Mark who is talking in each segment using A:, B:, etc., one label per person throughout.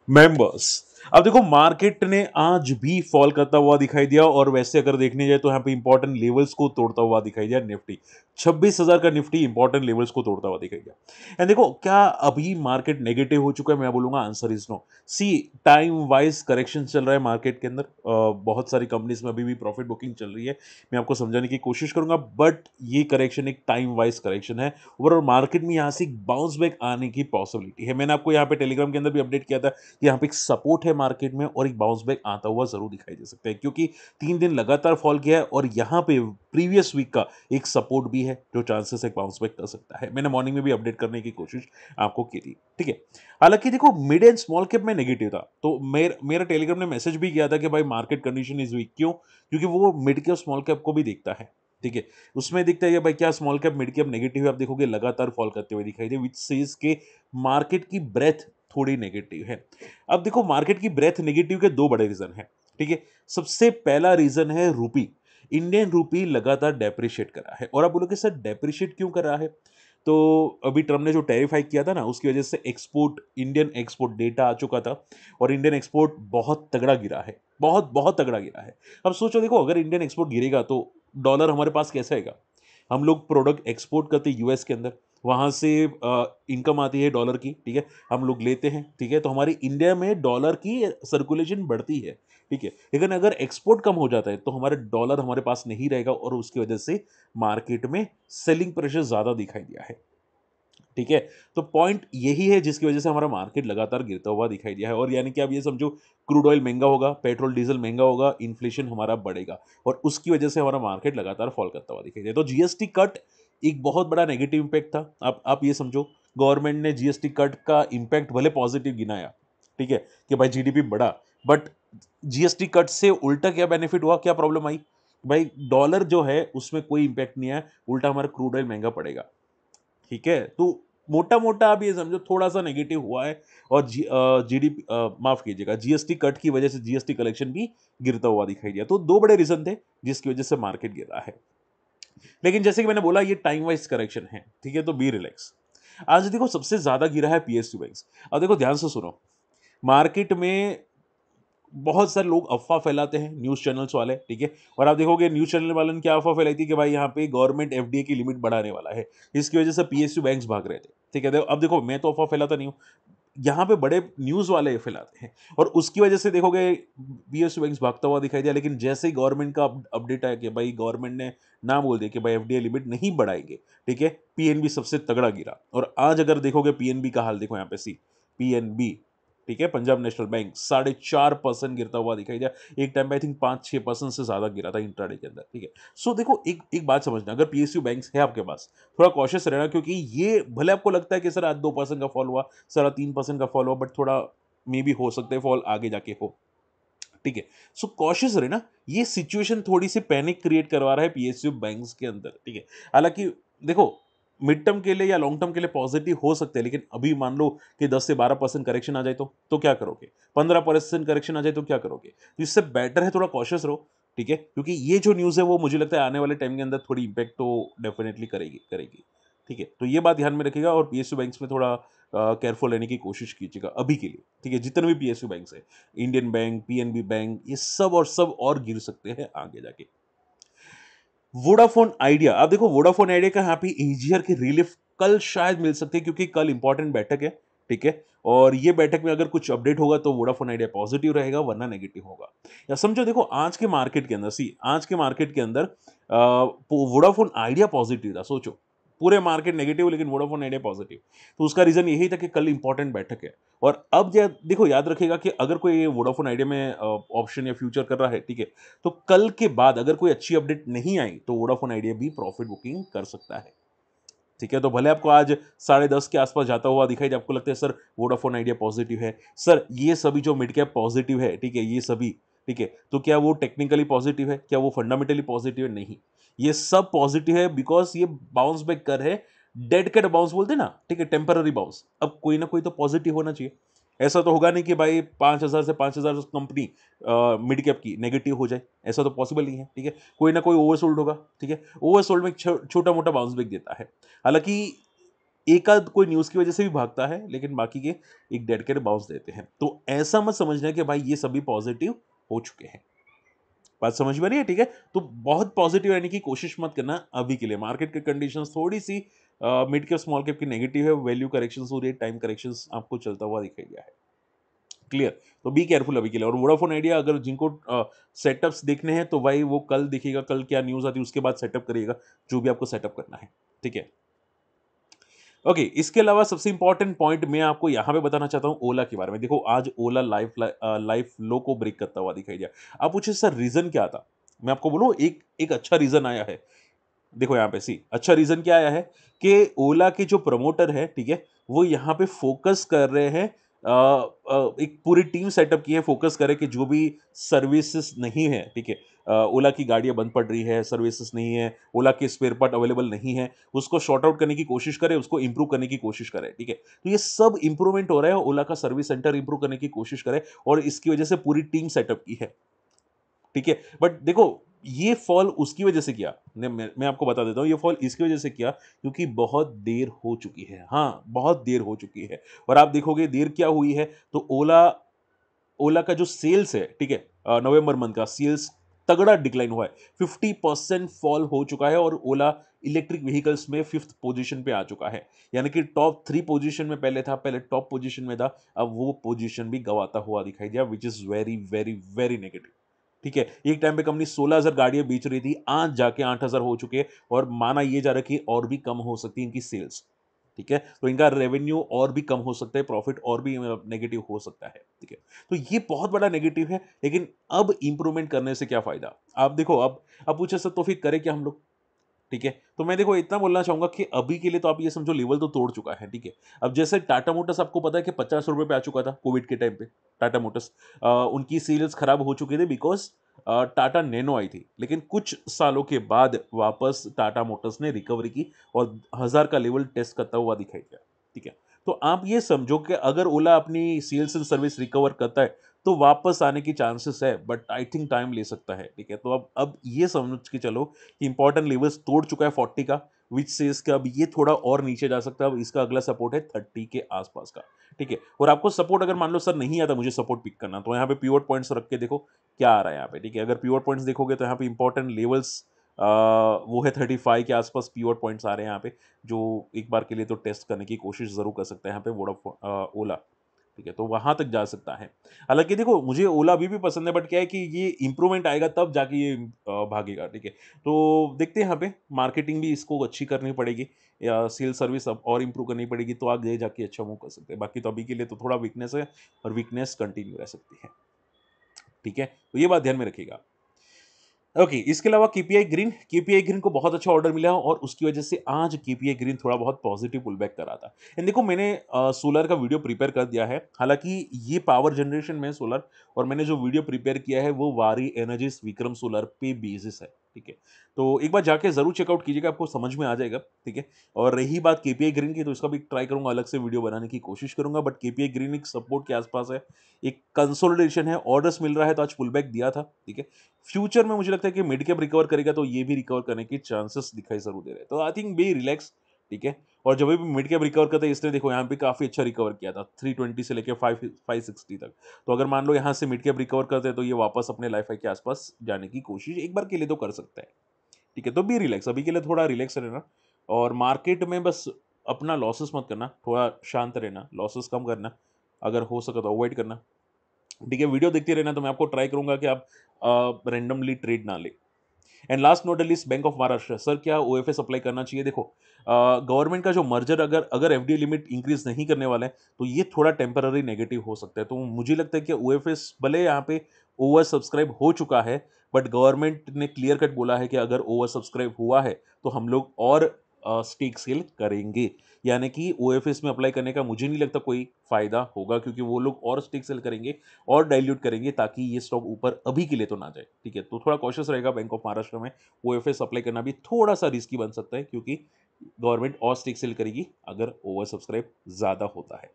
A: Members. अब देखो market ने आज भी फॉल करता हुआ दिखाई दिया और वैसे अगर देखने जाए तो यहाँ पे इंपॉर्टेंट लेवल्स को तोड़ता हुआ दिखाई दिया निफ्टी। 26,000 का निफ्टी इंपॉर्टेंट लेवल्स को तोड़ता हुआ दिखाई दिया। एंड देखो क्या अभी मार्केट नेगेटिव हो चुका है, मैं बोलूंगा answer is no. See time wise correction चल रहा है मार्केट के अंदर। बहुत सारी कंपनीज में अभी भी प्रॉफिट बुकिंग चल रही है, मैं आपको समझाने की कोशिश करूंगा, बट ये करेक्शन एक टाइम वाइज करेक्शन है। ओवरऑल मार्केट में यहाँ से बाउंस बैक आने की पॉसिबिलिटी है। मैंने आपको यहाँ पे टेलीग्राम के अंदर भी अपडेट किया था कि यहाँ पे एक सपोर्ट है मार्केट में और एक बाउंस बैक आता हुआ जरूर दिखाई दे सकता है, क्योंकि 3 दिन लगातार फॉल किया है और यहाँ पे प्रीवियस वीक का एक सपोर्ट भी है जो चांसेस एक बाउंस बैक कर सकता है। मैंने मॉर्निंग में भी अपडेट करने की कोशिश आपको की थी, ठीक है। हालांकि देखो मिड एंड स्मॉल कैप में नेगेटिव था, तो मेरा टेलीग्राम ने मैसेज भी किया था कि भाई मार्केट कंडीशन इज वीक। क्यों? क्योंकि वो मिड कैप स्मॉल कैप को भी देखता है, ठीक है। उसमें दिखता है कि भाई क्या small cap mid cap negative है, आप देखोगे लगातार फॉल करते हुए दिखाई दे, विच सेज के मार्केट की ब्रेथ थोड़ी नेगेटिव है। अब देखो मार्केट की ब्रेथ नेगेटिव के दो बड़े रीजन हैं, ठीक है। सबसे पहला रीजन है रूपी। इंडियन रूपी लगातार डेप्रिशिएट कर रहा है और आप बोलोगे सर डेप्रिशिएट क्यों कर रहा है? तो अभी ट्रम्प ने जो टैरिफ हाइक किया था ना, उसकी वजह से एक्सपोर्ट, इंडियन एक्सपोर्ट डेटा आ चुका था और इंडियन एक्सपोर्ट बहुत तगड़ा गिरा है, बहुत बहुत तगड़ा गिरा है। अब सोचो देखो अगर इंडियन एक्सपोर्ट गिरेगा तो डॉलर हमारे पास कैसे आएगा? हम लोग प्रोडक्ट एक्सपोर्ट करते हैं यूएस के अंदर, वहां से इनकम आती है डॉलर की, ठीक है। हम लोग लेते हैं, ठीक है, तो हमारी इंडिया में डॉलर की सर्कुलेशन बढ़ती है, ठीक है। लेकिन अगर एक्सपोर्ट कम हो जाता है तो हमारे डॉलर हमारे पास नहीं रहेगा और उसकी वजह से मार्केट में सेलिंग प्रेशर ज्यादा दिखाई दिया है, ठीक है। तो पॉइंट यही है जिसकी वजह से हमारा मार्केट लगातार गिरता हुआ दिखाई दिया है। और यानी कि आप ये समझो क्रूड ऑयल महंगा होगा, पेट्रोल डीजल महंगा होगा, इन्फ्लेशन हमारा बढ़ेगा और उसकी वजह से हमारा मार्केट लगातार फॉल करता हुआ दिखाई दिया। तो जीएसटी कट एक बहुत बड़ा नेगेटिव इंपैक्ट था। आप ये समझो गवर्नमेंट ने जीएसटी कट का इंपैक्ट भले पॉजिटिव गिनाया, ठीक है, कि भाई जीडीपी बढ़ा, बट जीएसटी कट से उल्टा क्या बेनिफिट हुआ, क्या प्रॉब्लम आई? भाई डॉलर जो है उसमें कोई इंपैक्ट नहीं आया, उल्टा हमारा क्रूड ऑयल महंगा पड़ेगा, ठीक है। तो मोटा मोटा आप ये समझो थोड़ा सा नेगेटिव हुआ है और जीडीपी, माफ कीजिएगा, जीएसटी कट की वजह से जीएसटी कलेक्शन भी गिरता हुआ दिखाई दिया। तो दो बड़े रीजन थे जिसकी वजह से मार्केट गिरा है। लेकिन जैसे कि मैंने बोला ये टाइम वाइज करेक्शन है, ठीक है, तो बी रिलैक्स। आज देखो सबसे ज्यादा गिरा है पीएसयू बैंक्स। अब देखो ध्यान से सुनो, मार्केट में बहुत सारे लोग अफवाह फैलाते हैं, न्यूज़ चैनल्स वाले, ठीक है। और आप देखोगे न्यूज़ चैनल वालों ने क्या अफवाह फैलाई थी कि भाई यहाँ पे गवर्नमेंट एफडीए की लिमिट बढ़ाने वाला है, इसकी वजह से पीएसयू बैंक्स भाग रहे थे, ठीक है। अब देखो मैं तो अफवाह फैलाता नहीं हूँ, यहाँ पे बड़े न्यूज़ वाले फैलाते हैं और उसकी वजह से देखोगे पीएसयू बैंक्स भागता हुआ दिखाई दिया। लेकिन जैसे ही गवर्नमेंट का अपडेट आया कि भाई गवर्नमेंट ने ना बोल दिया कि भाई एफडीए लिमिट नहीं बढ़ाएंगे, ठीक है, पीएनबी सबसे तगड़ा गिरा। और आज अगर देखोगे पीएनबी का हाल देखो यहाँ पे, सी पीएनबी, ठीक है, पंजाब नेशनल बैंक 4.5% गिरता हुआ दिखाई दिया। एक टाइम पे आई थिंक 5-6% से ज्यादा गिरा था इंट्राडे के अंदर, ठीक है। सो देखो एक एक बात समझना, अगर पीएसयू बैंक्स है आपके पास, थोड़ा कॉशियस रहना, क्योंकि ये भले आपको लगता है कि सर आज 2% का फॉल हुआ, 3.5% का फॉल हुआ, बट थोड़ा मे भी हो सकता है फॉल आगे जाके हो, ठीक है। सो कॉशियस रहना, ये सिचुएशन थोड़ी सी पैनिक क्रिएट करवा रहा है पीएसयू बैंक्स के अंदर, ठीक है। हालांकि देखो मिड टर्म के लिए या लॉन्ग टर्म के लिए पॉजिटिव हो सकते हैं, लेकिन अभी मान लो कि 10 से 12% करेक्शन आ जाए तो क्या करोगे? 15% करेक्शन आ जाए तो क्या करोगे? तो इससे बेटर है थोड़ा कॉशियस रहो, ठीक है, क्योंकि ये जो न्यूज़ है वो मुझे लगता है आने वाले टाइम के अंदर थोड़ी इंपैक्ट तो डेफिनेटली करेगी करेगी, ठीक है। तो ये बात ध्यान में रखिएगा और पीएसयू बैंक्स में थोड़ा केयरफुल रहने की कोशिश कीजिएगा अभी के लिए, ठीक है। जितने भी पीएसयू बैंक्स है, इंडियन बैंक, पीएनबी बैंक, ये सब और गिर सकते हैं आगे जाके। वोडाफोन आइडिया, अब देखो वोडाफोन आइडिया का यहाँ पे ईजीआर की रिलीफ कल शायद मिल सकती है, क्योंकि कल इंपॉर्टेंट बैठक है, ठीक है। और ये बैठक में अगर कुछ अपडेट होगा तो वोडाफोन आइडिया पॉजिटिव रहेगा, वरना नेगेटिव होगा। या समझो देखो आज के मार्केट के अंदर, सी आज के मार्केट के अंदर वोडाफोन आइडिया पॉजिटिव था, सोचो पूरे मार्केट नेगेटिव लेकिन वोडाफोन आइडिया पॉजिटिव। तो उसका रीजन यही था कि कल इंपॉर्टेंट बैठक है। और अब देखो याद रखिएगा कि अगर कोई वोडाफोन आइडिया में ऑप्शन या फ्यूचर कर रहा है, ठीक है, तो कल के बाद अगर कोई अच्छी अपडेट नहीं आई तो वोडाफोन आइडिया भी प्रॉफिट बुकिंग कर सकता है, ठीक है। तो भले आपको आज 10:30 के आसपास जाता हुआ दिखाई दे, आपको लगता है सर वोडाफोन आइडिया पॉजिटिव है, सर ये सभी जो मिड कैप पॉजिटिव है, ठीक है, ये सभी, ठीक है, तो क्या वो टेक्निकली पॉजिटिव है, क्या वो फंडामेंटली पॉजिटिव है? नहीं, ये सब पॉजिटिव है बिकॉज ये बाउंस बैक कर है। डेड कैट बाउंस बोलते हैं ना, ठीक है, टेम्पररी बाउंस। अब कोई ना कोई तो पॉजिटिव होना चाहिए। ऐसा तो होगा नहीं कि भाई 5,000 से 5,000 कंपनी मिड कैप की नेगेटिव हो जाए, ऐसा तो पॉसिबल नहीं है, ठीक है। कोई ना कोई ओवरसोल्ड होगा, ठीक है। ओवरसोल्ड में छोटा मोटा बाउंस बैक देता है। हालांकि एक आध कोई न्यूज़ की वजह से भी भागता है, लेकिन बाकी के एक डेडिकेटेड बाउंस देते हैं। तो ऐसा मत समझना कि भाई ये सभी पॉजिटिव हो चुके हैं। बात समझ में आ रही है, ठीक है? तो बहुत पॉजिटिव रहने की कोशिश मत करना अभी के लिए। मार्केट की कंडीशंस थोड़ी-सी मिड कैप, स्मॉल कैप की नेगेटिव है, वैल्यू करेक्शंस हो रही है, टाइम करेक्शंस आपको चलता हुआ दिखाई दिया है। क्लियर? तो बी केयरफुल अभी के लिए। और वोडाफोन आइडिया अगर जिनको सेटअप्स देखने हैं तो भाई वो कल दिखेगा, कल क्या न्यूज़ आती है उसके बाद सेटअप करिएगा, जो भी आपको सेटअप करना है। ठीक है? ओके, इसके अलावा सबसे इंपॉर्टेंट पॉइंट मैं आपको यहाँ पे बताना चाहता हूँ ओला के बारे में। देखो आज ओला लाइफ लो को ब्रेक करता हुआ दिखाई दिया। आप पूछे सर रीज़न क्या था? मैं आपको बोलूँ एक एक अच्छा रीज़न आया है। देखो यहाँ पे सी अच्छा रीज़न क्या आया है कि ओला के जो प्रमोटर है, ठीक है? वो यहाँ पे फ़ोकस कर रहे हैं एक पूरी टीम सेटअप की है, फ़ोकस करे कि जो भी सर्विसेज़ नहीं है, ठीक है? ओला की गाड़ियाँ बंद पड़ रही है, सर्विसेज़ नहीं है, ओला के स्पेयर पार्ट अवेलेबल नहीं है, उसको सॉर्ट आउट करने की कोशिश करें, उसको इम्प्रूव करने की कोशिश करें, ठीक है? तो ये सब इम्प्रूवमेंट हो रहा है, ओला का सर्विस सेंटर इम्प्रूव करने की कोशिश करें और इसकी वजह से पूरी टीम सेटअप की है। ठीक है? बट देखो, ये फॉल उसकी वजह से किया, मैं आपको बता देता हूँ, ये फॉल इसकी वजह से किया क्योंकि बहुत देर हो चुकी है। हाँ, बहुत देर हो चुकी है और आप देखोगे देर क्या हुई है, तो ओला ओला का जो सेल्स है, ठीक है? नवंबर मंथ का सेल्स तगड़ा डिक्लाइन हुआ है। 50% फॉल हो चुका है और ओला इलेक्ट्रिक व्हीकल्स में 5th पोज़ीशन पे आ चुका है। यानी कि टॉप 3 पोज़ीशन में पहले था, पहले टॉप पोज़ीशन में था, अब वो पोज़ीशन भी गँवाता हुआ दिखाई दिया, which is very, very, very negative. ठीक है? एक टाइम पे कंपनी 16,000 गाड़ियाँ बेच रही थी, आज जाके 8,000 हो चुके हैं और माना ये जा रहा है कि और भी कम हो सकती है इनकी सेल्स। ठीक है? तो इनका रेवेन्यू और भी कम हो सकता है, प्रॉफिट और भी नेगेटिव हो सकता है। ठीक है? तो ये बहुत बड़ा नेगेटिव है, लेकिन अब इंप्रूवमेंट करने से क्या फ़ायदा? आप देखो अब पूछे सर तो फिर करें क्या हम लोग? ठीक है? तो मैं देखो इतना बोलना चाहूँगा कि अभी के लिए तो आप ये समझो लेवल तो तोड़ चुका है, ठीक है? अब जैसे टाटा मोटर्स आपको पता है कि ₹50 पे आ चुका था कोविड के टाइम पे, टाटा मोटर्स। उनकी सेल्स खराब हो चुके थे बिकॉज़ टाटा नैनो आई थी। लेकिन कुछ सालों के बाद वापस टाटा मोटर्स ने रिकवरी की और 1000 का लेवल टेस्ट करता हुआ दिखाई दिया, ठीक है? तो आप ये समझो कि अगर ओला अपनी सेल्स एंड सर्विस रिकवर करता है, तो वापस आने की चांसेस है, बट आई थिंक टाइम ले सकता है, ठीक है? तो अब ये समझ के चलो इंपॉर्टेंट लेवल्स तोड़ चुका है 40 का, व्हिच सेज कि अब ये थोड़ा और नीचे जा सकता है। अब इसका अगला सपोर्ट है 30 के आसपास का, ठीक है? और आपको सपोर्ट अगर मान लो सर नहीं आता मुझे सपोर्ट पिक करना, तो यहाँ पे पिवट पॉइंट्स रख के देखो क्या आ रहा है यहाँ पे, ठीक है? अगर पिवट पॉइंट्स देखोगे तो यहाँ पे इंपॉर्टेंट लेवल्स वो है 35 के आसपास पिवट पॉइंट्स आ रहे हैं यहाँ पे, जो एक बार के लिए तो टेस्ट करने की कोशिश ज़रूर कर सकते हैं यहाँ पे ओला, ठीक है? तो वहाँ तक जा सकता है। हालाँकि देखो मुझे ओला अभी भी पसंद है, बट क्या है कि ये इम्प्रूवमेंट आएगा तब जाके ये भागेगा, ठीक है? तो देखते हैं यहाँ पे मार्केटिंग भी इसको अच्छी करनी पड़ेगी या सेल सर्विस अब और इम्प्रूव करनी पड़ेगी, तो आगे जाके अच्छा मूव कर सकते हैं। बाकी तो अभी के लिए तो थोड़ा वीकनेस है और वीकनेस कंटिन्यू रह सकती है, ठीक है? तो ये बात ध्यान में रखिएगा। ओके, इसके अलावा केपीआई ग्रीन को बहुत अच्छा ऑर्डर मिला और उसकी वजह से आज केपीआई ग्रीन थोड़ा बहुत पॉजिटिव पुल बैक कर रहा था। एंड देखो मैंने सोलर का वीडियो प्रिपेयर कर दिया है। हालाँकि ये पावर जनरेशन में सोलर, और मैंने जो वीडियो प्रिपेयर किया है वो वारी एनर्जीज़ विक्रम सोलर पे बेसिस है, ठीक है? तो एक बार जाके ज़रूर चेकआउट कीजिएगा, आपको समझ में आ जाएगा, ठीक है? और रही बात केपीआई ग्रीन की, तो इसका भी ट्राई करूँगा, अलग से वीडियो बनाने की कोशिश करूँगा, बट केपीआई ग्रीन एक सपोर्ट के आसपास है, एक कंसोलिडेशन है, ऑर्डर्स मिल रहा है तो आज पुल बैक दिया था, ठीक है? फ्यूचर में मुझे लगता है कि मिड कैप रिकवर करेगा तो ये भी रिकवर करने के चांसेस दिखाई ज़रूर दे रहे हैं। तो आई थिंक बी रिलैक्स, ठीक है? और जब भी मिड कैप रिकवर करता है इसने देखो यहाँ पे काफ़ी अच्छा रिकवर किया था 320 से लेके 560 तक। तो अगर मान लो यहाँ से मिड कैप रिकवर करते हैं तो ये वापस अपने लाइफ हाई के आसपास जाने की कोशिश एक बार के लिए तो कर सकता है। ठीक है? तो बी रिलैक्स, अभी के लिए थोड़ा रिलैक्स रहना और मार्केट में बस अपना लॉसेस मत करना, थोड़ा शांत रहना, लॉसेस कम करना, अगर हो सके तो अवॉइड करना। ठीक है? वीडियो देखते रहना, तो मैं आपको ट्राई करूँगा कि आप रैंडमली ट्रेड ना लें। And last not the least bank of Maharashtra, sir क्या ओएफएस अप्लाई करना चाहिए? देखो गवर्नमेंट का जो मर्जर अगर अगर एफडीआई लिमिट इंक्रीज नहीं करने वाला है तो ये थोड़ा टेम्पररी नेगेटिव हो सकता है। तो मुझे लगता है कि ओएफएस भले यहाँ पे ओवर सब्सक्राइब हो चुका है, बट गवर्नमेंट ने क्लियर कट बोला है कि अगर ओवर सब्सक्राइब हुआ है तो हम लोग और स्टेक सेल करेंगे। यानी कि ओएफएस में अप्लाई करने का मुझे नहीं लगता कोई फायदा होगा, क्योंकि वो लोग और स्टेक सेल करेंगे और डाइल्यूट करेंगे ताकि ये स्टॉक ऊपर अभी के लिए तो ना जाए, ठीक है? तो थोड़ा कॉशियस रहेगा बैंक ऑफ महाराष्ट्र में। ओएफएस अप्लाई करना भी थोड़ा-सा रिस्की बन सकता है, क्योंकि गवर्नमेंट और स्टेक सेल करेगी अगर ओवर सब्सक्राइब ज़्यादा होता है।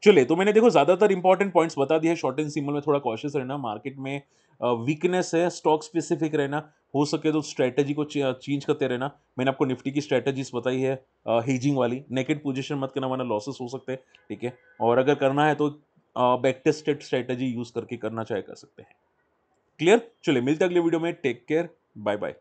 A: चलिए, तो मैंने देखो ज़्यादातर इंपॉर्टेंट पॉइंट्स बता दिए हैं, शॉर्ट एंड सिंपल में थोड़ा कॉशियस रहना, मार्केट में वीकनेस है, स्टॉक स्पेसिफिक रहना, हो सके तो स्ट्रैटेजी को चेंज करते रहना। मैंने आपको निफ्टी की स्ट्रैटेजीज़ बताई है हेजिंग वाली, नेकेड पोजीशन मत करना वरना लॉसेस हो सकते हैं, ठीक है? और अगर करना है तो बैक टेस्टेड स्ट्रैटेजी यूज़ करके करना चाहे कर सकते हैं। क्लियर? चलिए मिलते हैं अगले वीडियो में, टेक केयर, बाय-बाय।